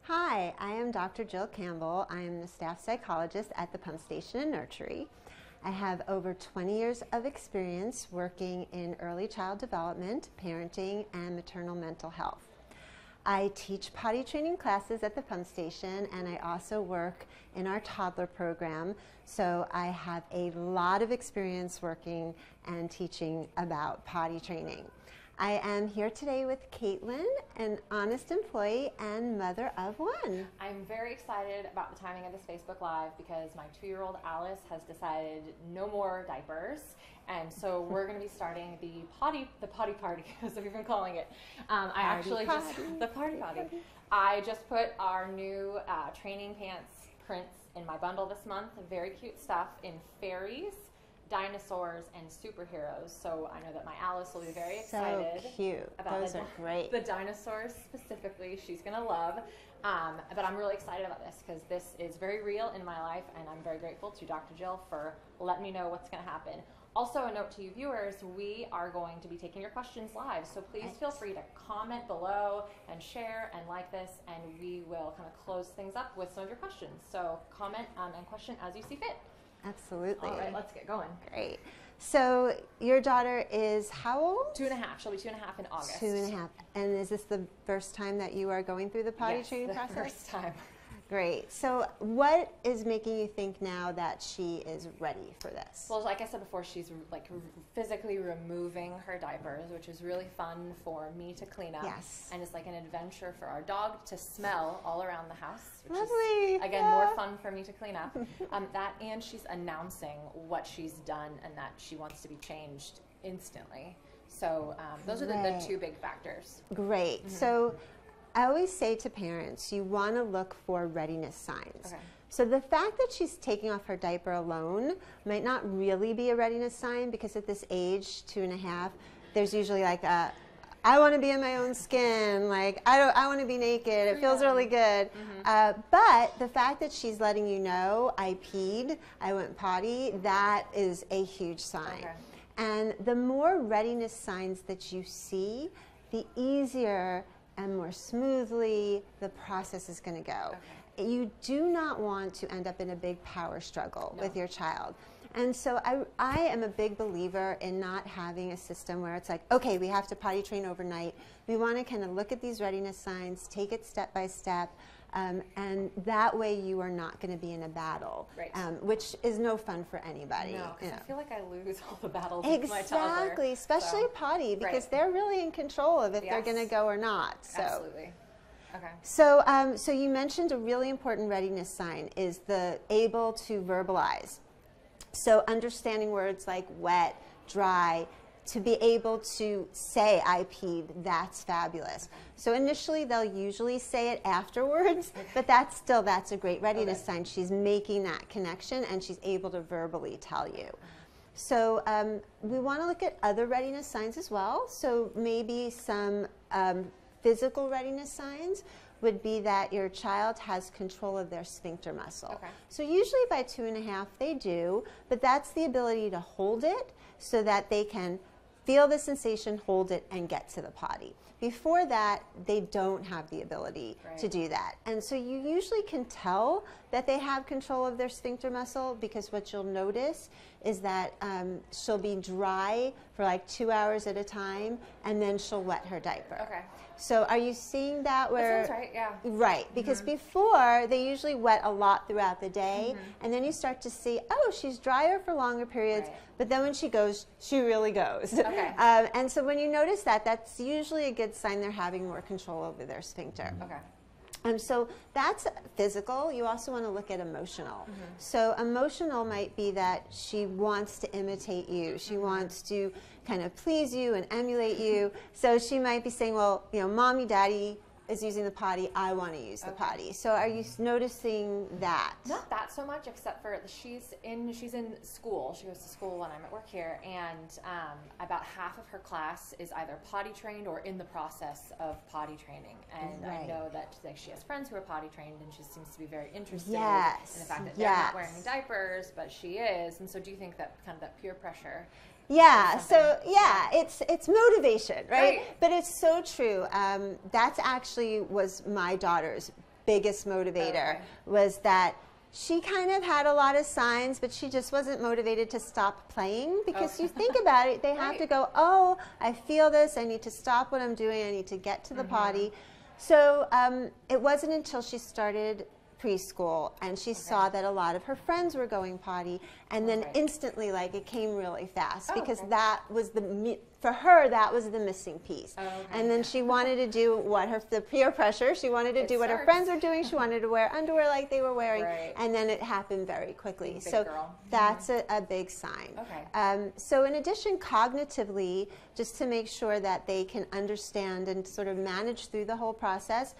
Hi, I am Dr. Jill Campbell. I am the staff psychologist at the Pump Station and Nursery. I have over 20 years of experience working in early child development, parenting, and maternal mental health. I teach potty training classes at the Pump Station, and I also work in our toddler program, so I have a lot of experience working and teaching about potty training. I am here today with Caitlin, an honest employee and mother of one. I'm very excited about the timing of this Facebook Live because my 2-year-old Alice has decided no more diapers, and so we're going to be starting the potty party, as we've been calling it. The party. I just put our new training pants prints in my bundle this month. Very cute stuff in fairies, dinosaurs, and superheroes. So I know that my Alice will be very excited. So cute. About Those are great. The dinosaurs specifically, she's gonna love. But I'm really excited about this because this is very real in my life, and I'm very grateful to Dr. Jill for letting me know what's gonna happen. Also, a note to you viewers, we are going to be taking your questions live, so please feel free to comment below and share and like this, and we will kind of close things up with some of your questions. So comment and question as you see fit. Absolutely. All right, let's get going. Great. So your daughter is how old? 2.5. She'll be 2.5 in August. 2.5. And is this the first time that you are going through the potty training process? Yes, the first time. Great. So what is making you think now that she is ready for this? Well, like I said before, she's like physically removing her diapers, which is really fun for me to clean up. Yes. And it's like an adventure for our dog to smell all around the house, which Lovely. is, again, more fun for me to clean up. That, and she's announcing what she's done and that she wants to be changed instantly. So those are the 2 big factors. Great. Mm-hmm. So I always say to parents, you want to look for readiness signs. Okay. So the fact that she's taking off her diaper alone might not really be a readiness sign, because at this age, 2.5, there's usually like a, I want to be in my own skin, like I want to be naked, it feels really good. Mm-hmm. But the fact that she's letting you know, I peed, I went potty, that is a huge sign. Okay. And the more readiness signs that you see, the easier and more smoothly the process is going to go. Okay. You do not want to end up in a big power struggle with your child. And so I am a big believer in not having a system where it's like, okay, we have to potty train overnight. We want to kind of look at these readiness signs, take it step by step, and that way you are not going to be in a battle, which is no fun for anybody. No, because I feel like I lose all the battles with my toddler. Exactly, especially potty, because they're really in control of if they're going to go or not. So. Absolutely. Okay. So, so you mentioned a really important readiness sign is the able to verbalize. So understanding words like wet, dry, to be able to say I peed, that's fabulous. So initially they'll usually say it afterwards, but that's a great readiness sign. She's making that connection and she's able to verbally tell you. So we want to look at other readiness signs as well. So maybe some physical readiness signs would be that your child has control of their sphincter muscle. Okay. So usually by 2.5 they do, but that's the ability to hold it so that they can feel the sensation, hold it, and get to the potty. Before that, they don't have the ability to do that. And so you usually can tell that they have control of their sphincter muscle, because what you'll notice is that she'll be dry for like 2 hours at a time, and then she'll wet her diaper. Okay. So are you seeing that where? That sounds right, yeah. Right, because before they usually wet a lot throughout the day, and then you start to see, oh, she's drier for longer periods, but then when she goes, she really goes. Okay. And so when you notice that, that's usually a good sign they're having more control over their sphincter. Okay. So that's physical. You also want to look at emotional. So emotional might be that she wants to imitate you. She wants to kind of please you and emulate you. So she might be saying, well, you know, mommy, daddy is using the potty, I want to use the potty. So are you noticing that? Not that so much, except for she's in school. She goes to school when I'm at work here, and about half of her class is either potty trained or in the process of potty training. And I know that she has friends who are potty trained, and she seems to be very interested in the fact that they're not wearing diapers, but she is. And so do you think that kind of that peer pressure? Yeah, so yeah, it's motivation, right? But it's so true. That's actually was my daughter's biggest motivator, was that she kind of had a lot of signs, but she just wasn't motivated to stop playing, because you think about it, they have to go, oh, I feel this, I need to stop what I'm doing, I need to get to the potty. So it wasn't until she started preschool and she saw that a lot of her friends were going potty, and then instantly, like, it came really fast, because that was for her, that was the missing piece. And then she wanted to do what the peer pressure, she wanted to do what her friends were doing, she wanted to wear underwear like they were wearing, and then it happened very quickly. So that's a big sign. So in addition, cognitively, just to make sure that they can understand and sort of manage through the whole process,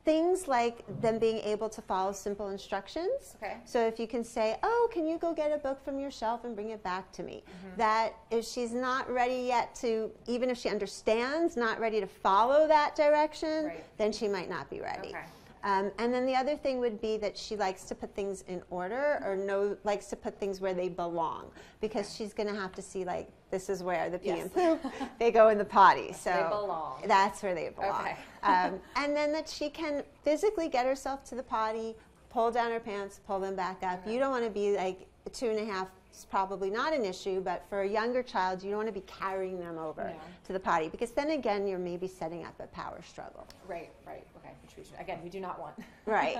things like them being able to follow simple instructions. So if you can say, oh, can you go get a book from your shelf and bring it back to me? That if she's not ready yet to, even if she understands, not ready to follow that direction, then she might not be ready. And then the other thing would be that she likes to put things in order, or likes to put things where they belong, because she's going to have to see, like, this is where the pee and poop, they go in the potty. So they belong. That's where they belong. And then that she can physically get herself to the potty, pull down her pants, pull them back up. You don't want to be like 2.5. It's probably not an issue, but for a younger child, you don't want to be carrying them over to the potty, because then again, you're maybe setting up a power struggle. Okay, which again, we do not want. Right.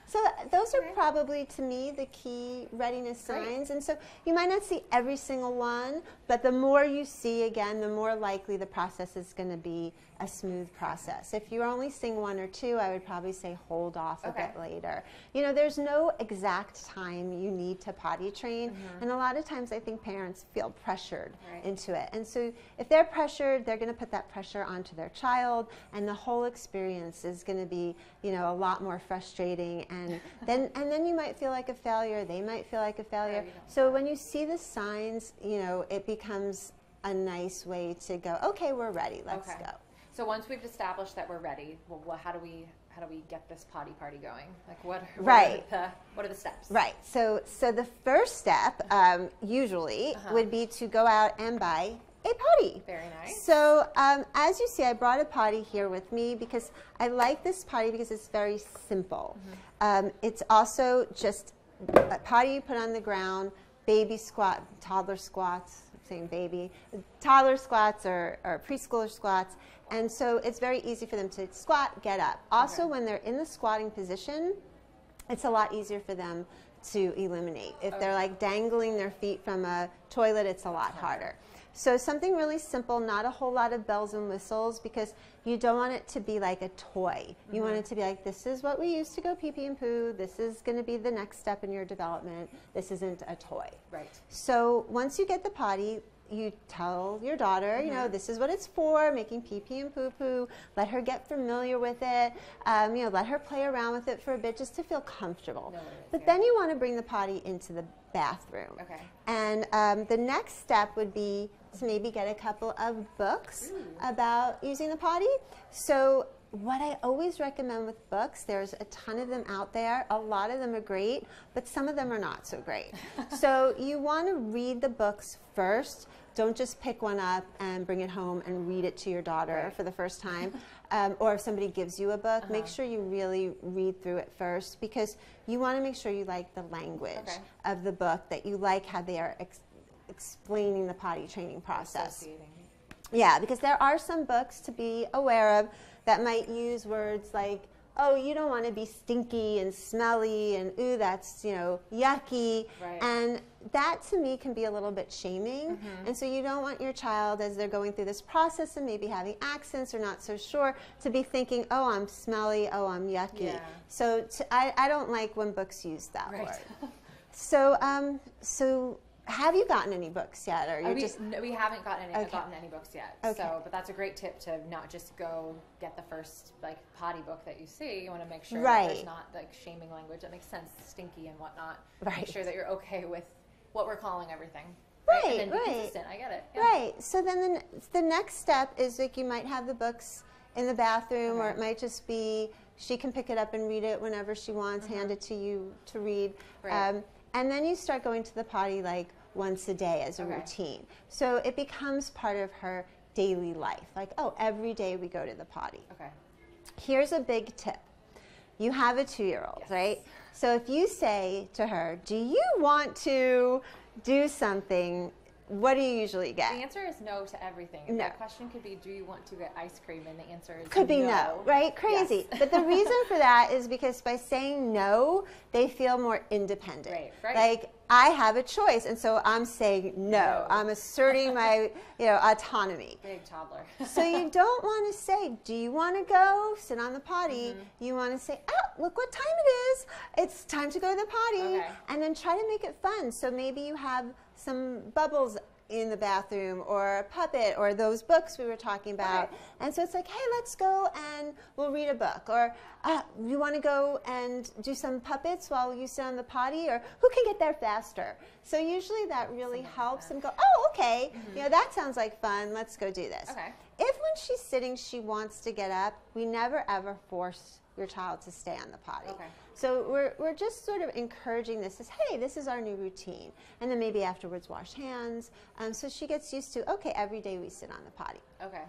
So those are probably, to me, the key readiness signs. And so you might not see every single one, but the more you see, again, the more likely the process is going to be a smooth process. If you're only seeing 1 or 2, I would probably say hold off a bit later. You know, there's no exact time you need to potty train, and a lot of times I think parents feel pressured into it. And so if they're pressured, they're going to put that pressure onto their child, and the whole experience is going to be, you know, a lot more frustrating, and then you might feel like a failure, they might feel like a failure. So when you see the signs, you know, it becomes a nice way to go, okay, we're ready, let's go. So once we've established that we're ready, well, how do we get this potty party going? Like, what are the steps? Right. So the first step usually would be to go out and buy a potty. Very nice. So as you see, I brought a potty here with me because I like this potty because it's very simple. It's also just a potty you put on the ground, baby squat, toddler squats, saying baby, toddler squats or preschooler squats. And so it's very easy for them to squat, get up. Also, when they're in the squatting position, it's a lot easier for them to eliminate. If they're like dangling their feet from a toilet, it's a lot harder. So something really simple, not a whole lot of bells and whistles, because you don't want it to be like a toy. You want it to be like, this is what we use to go pee and poo. This is going to be the next step in your development. This isn't a toy. So once you get the potty, you tell your daughter, you know, this is what it's for, making pee and poo. Let her get familiar with it. You know, let her play around with it for a bit just to feel comfortable. But then you want to bring the potty into the bathroom. And the next step would be to maybe get a couple of books about using the potty. So what I always recommend with books, there's a ton of them out there. A lot of them are great, but some of them are not so great. So you want to read the books first. Don't just pick one up and bring it home and read it to your daughter for the first time. Or if somebody gives you a book, make sure you really read through it first, because you want to make sure you like the language of the book, that you like how they are explaining the potty training process. Yeah, because there are some books to be aware of that might use words like, oh, you don't want to be stinky and smelly, and ooh, that's, you know, yucky. And that to me can be a little bit shaming. And so you don't want your child, as they're going through this process and maybe having accents or not so sure, to be thinking, oh, I'm smelly, oh, I'm yucky. So I don't like when books use that word. So have you gotten any books yet, or you just? No, we haven't gotten any books yet. So, but that's a great tip, to not just go get the first like potty book that you see. You want to make sure that there's not like shaming language that makes sense, stinky and whatnot. Make sure that you're okay with what we're calling everything. And then be consistent. I get it. So then the next step is, like, you might have the books in the bathroom, or it might just be she can pick it up and read it whenever she wants, hand it to you to read. And then you start going to the potty like once a day as a routine. So it becomes part of her daily life. Like, oh, every day we go to the potty. Here's a big tip. You have a 2-year-old, Yes. right? So if you say to her, do you want to do something, what do you usually The get? answer is no to everything. No. That question could be, do you want to get ice cream? And the answer is Could be no, right? Crazy. Yes. But the reason for that is because by saying no, they feel more independent. Right. Like, I have a choice, and so I'm saying no. I'm asserting my, autonomy. Big toddler. So you don't want to say, do you want to go sit on the potty? You want to say, oh, look what time it is. It's time to go to the potty. Okay. And then try to make it fun. So maybe you have some bubbles in the bathroom, or a puppet, or those books we were talking about. Right. And so it's like, hey, let's go and we'll read a book. Or you want to go and do some puppets while you sit on the potty? Or who can get there faster? So usually that really helps them go, oh, okay, that sounds like fun. Let's go do this. Okay. If when she's sitting, she wants to get up, we never ever force your child to stay on the potty. Okay. So we're just sort of encouraging this as, hey, this is our new routine. And then maybe afterwards wash hands. So she gets used to, okay, every day we sit on the potty. Okay.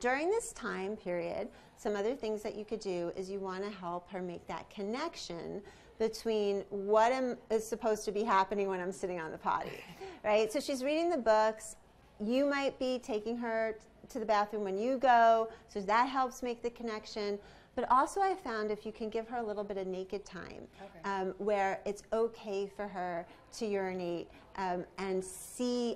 During this time period, some other things that you could do is you want to help her make that connection between what is supposed to be happening when I'm sitting on the potty, right? So she's reading the books. You might be taking her to the bathroom when you go, so that helps make the connection. But also I found if you can give her a little bit of naked time, where it's okay for her to urinate and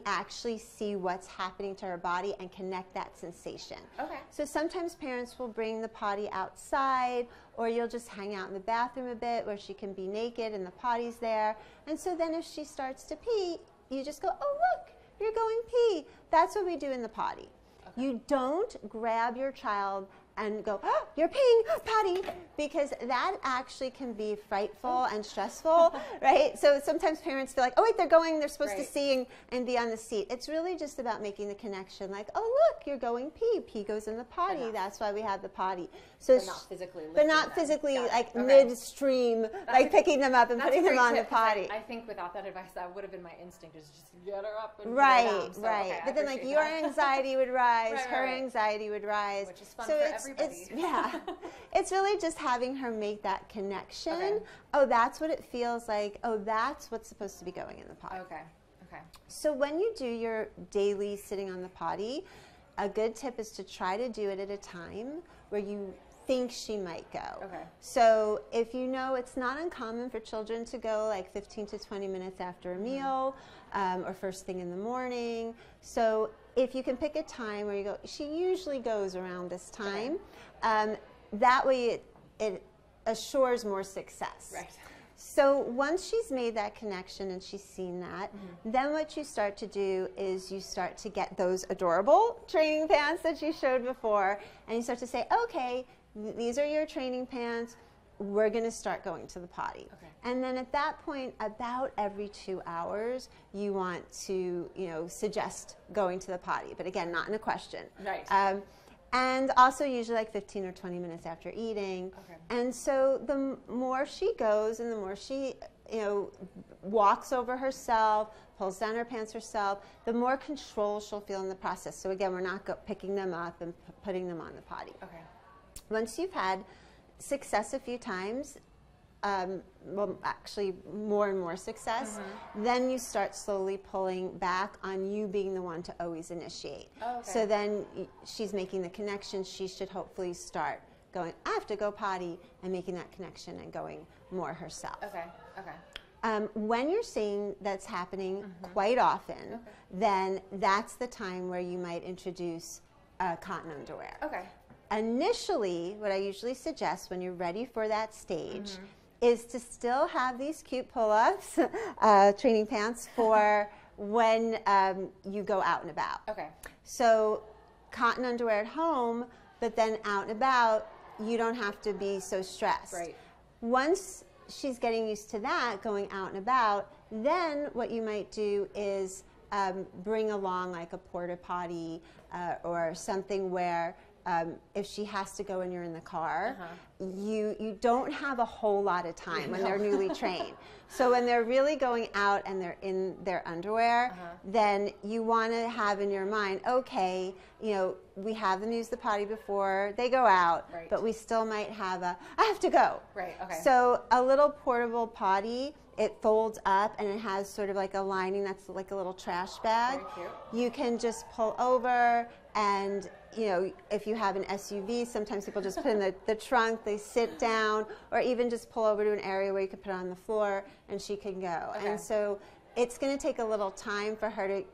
actually see what's happening to her body and connect that sensation. Okay. So sometimes parents will bring the potty outside, or you'll just hang out in the bathroom a bit where she can be naked and the potty's there. And so then if she starts to pee, you just go, oh, look, you're going pee. That's what we do in the potty. Okay. You don't grab your child and go, oh, you're peeing, potty, because that actually can be frightful and stressful, right? So sometimes parents feel like, oh, wait, they're supposed to see and be on the seat. It's really just about making the connection, like, oh, look, you're going pee. Pee goes in the potty. That's why we have the potty. So but not physically like midstream, like picking them up and putting them on the potty. I think without that advice, that would have been my instinct, is just get her up and right, put her down. So, right. Okay, but then like your anxiety would rise, her anxiety would rise. Which is fun so for it's, everybody. It's really just having her make that connection. Okay. Oh, that's what it feels like. Oh, that's what's supposed to be going in the potty. Okay. So when you do your daily sitting on the potty, a good tip is to try to do it at a time where you think she might go. Okay. So if you know, it's not uncommon for children to go like 15 to 20 minutes after a meal, or first thing in the morning. So if you can pick a time where you go, she usually goes around this time. That way it assures more success. Right. So once she's made that connection and she's seen that, then what you start to do is you start to get those adorable training pants that you showed before, and you start to say, okay, these are your training pants. We're going to start going to the potty. Okay. And then at that point, about every 2 hours, you want to, suggest going to the potty. But again, not in a question. Right. And also usually like 15 or 20 minutes after eating. Okay. And so the more she goes and the more she, walks over herself, pulls down her pants herself, the more control she'll feel in the process. So again, we're not picking them up and putting them on the potty. Okay. Once you've had success a few times, well, actually more and more success, then you start slowly pulling back on you being the one to always initiate. Oh, okay. So then she's making the connection. She should hopefully start going, I have to go potty, and making that connection and going more herself. Okay. When you're seeing that's happening quite often, then that's the time where you might introduce cotton underwear. Okay. Initially, what I usually suggest when you're ready for that stage is to still have these cute pull-ups, training pants, for when you go out and about. Okay. So cotton underwear at home, but then out and about, you don't have to be so stressed. Right. Once she's getting used to that, going out and about, then what you might do is bring along like a porta potty or something where if she has to go and you're in the car, you don't have a whole lot of time when they're newly trained. So when they're really going out and they're in their underwear, then you want to have in your mind, okay, you know, we have them use the potty before they go out, but we still might have a, I have to go. Right, okay. So a little portable potty, it folds up and it has sort of like a lining that's like a little trash bag. Very cute. You can just pull over, and you know, if you have an SUV, sometimes people just put in the trunk, they sit down, or even just pull over to an area where you could put it on the floor and she can go. And so it's going to take a little time for her to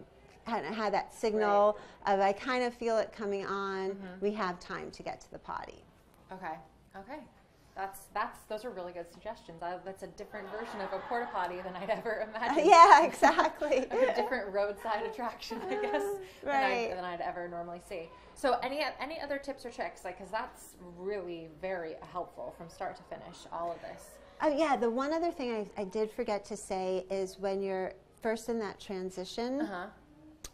have that signal of, I kind of feel it coming on. We have time to get to the potty. Okay. Okay. Those are really good suggestions. That's a different version of a porta potty than I'd ever imagined. Yeah, exactly. A different roadside attraction, I guess, than I'd ever normally see. So any other tips or tricks, like, because that's really very helpful from start to finish, all of this. Yeah, the one other thing I did forget to say is when you're first in that transition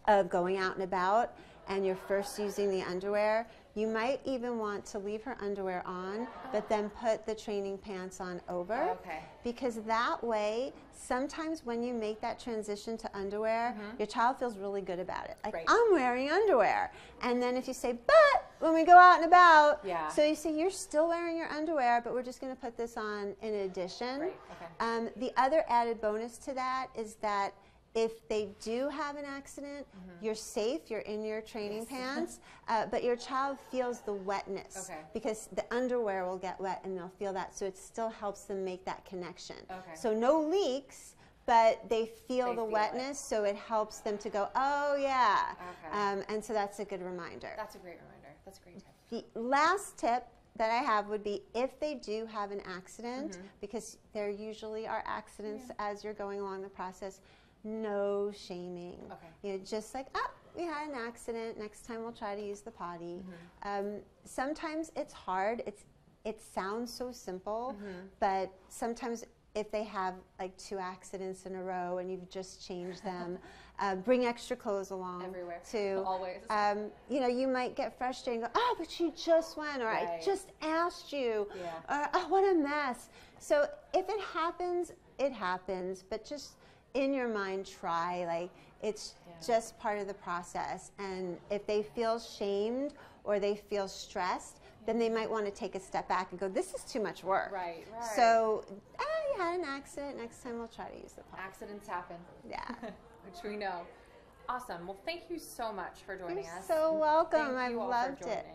of going out and about, and you're first using the underwear, you might even want to leave her underwear on, but then put the training pants on over. Because that way, sometimes when you make that transition to underwear, your child feels really good about it. Like, I'm wearing underwear. And then if you say, but when we go out and about, so you say, you're still wearing your underwear, but we're just going to put this on in addition. The other added bonus to that is that if they do have an accident, you're safe, you're in your training pants, but your child feels the wetness because the underwear will get wet and they'll feel that, so it still helps them make that connection. So no leaks, but they feel the wetness, so it helps them to go, oh yeah. And so that's a good reminder. That's a great reminder. That's a great tip. The last tip that I have would be, if they do have an accident, because there usually are accidents as you're going along the process, no shaming. You know, just like, oh, we had an accident, next time we'll try to use the potty. Sometimes it's hard. It sounds so simple, but sometimes if they have like 2 accidents in a row and you've just changed them, bring extra clothes along. Everywhere. Too. Always. You know, you might get frustrated and go, oh, but you just went, or I just asked you, or oh, what a mess. So if it happens, it happens, but just in your mind, try, like, it's just part of the process. And if they feel shamed or they feel stressed, then they might want to take a step back and go, this is too much work. So, you had an accident, next time we'll try to use the potty. Accidents happen. Yeah. Which we know. Awesome. Well, thank you so much for joining us. You're so welcome. I loved it.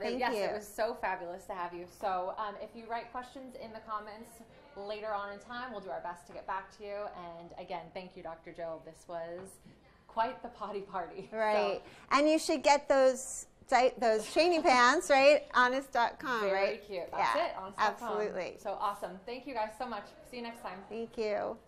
Thank you. It was so fabulous to have you. So if you write questions in the comments later on in time, we'll do our best to get back to you. And again, thank you, Dr. Joe. This was quite the potty party. So, and you should get those training pants, right? Honest.com, Very cute. That's it. Honest.com. Absolutely. So awesome. Thank you guys so much. See you next time. Thank you.